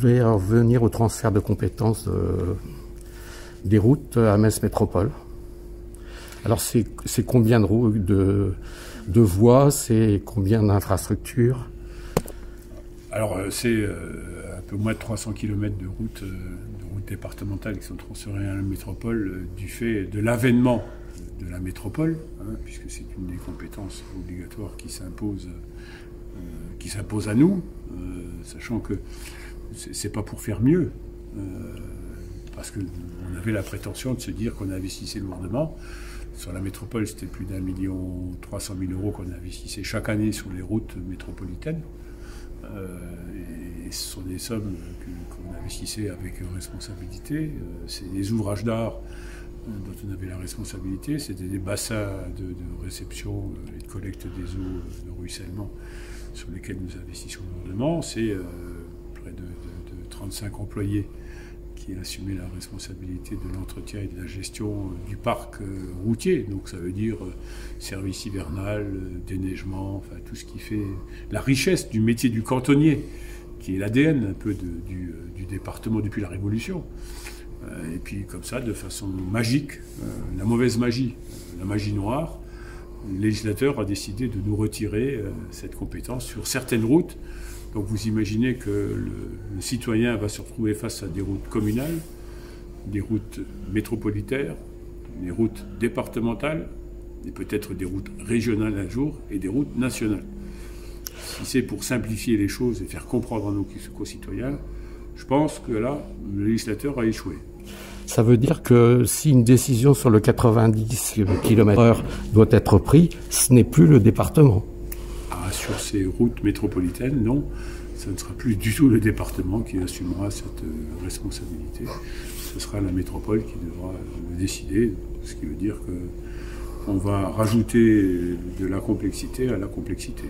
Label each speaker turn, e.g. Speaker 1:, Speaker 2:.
Speaker 1: Je vais en venir au transfert de compétences des routes à Metz Métropole. Alors c'est combien de voies, c'est combien d'infrastructures?
Speaker 2: Alors c'est un peu moins de 300 km de routes départementales qui sont transférées à la métropole du fait de l'avènement de la métropole, puisque c'est une des compétences obligatoires qui s'impose à nous, sachant que c'est pas pour faire mieux, parce qu'on avait la prétention de se dire qu'on investissait lourdement. Sur la métropole, c'était plus d'1,3 million € qu'on investissait chaque année sur les routes métropolitaines. Et ce sont des sommes qu'on investissait avec responsabilité. C'est des ouvrages d'art dont on avait la responsabilité. C'était des bassins de réception et de collecte des eaux de ruissellement sur lesquels nous investissions lourdement. C'est près de 35 employés qui assumaient la responsabilité de l'entretien et de la gestion du parc routier. Donc ça veut dire service hivernal, déneigement, enfin tout ce qui fait la richesse du métier du cantonnier, qui est l'ADN un peu du département depuis la Révolution. Et puis comme ça, de façon magique, la mauvaise magie, la magie noire, le législateur a décidé de nous retirer cette compétence sur certaines routes. Donc vous imaginez que le citoyen va se retrouver face à des routes communales, des routes métropolitaines, des routes départementales, et peut-être des routes régionales un jour, et des routes nationales. Si c'est pour simplifier les choses et faire comprendre à nos concitoyens, je pense que là, le législateur a échoué.
Speaker 1: Ça veut dire que si une décision sur le 90 km/h doit être prise, ce n'est plus le département.
Speaker 2: Sur ces routes métropolitaines, non, ça ne sera plus du tout le département qui assumera cette responsabilité. Ce sera la métropole qui devra le décider, ce qui veut dire qu'on va rajouter de la complexité à la complexité.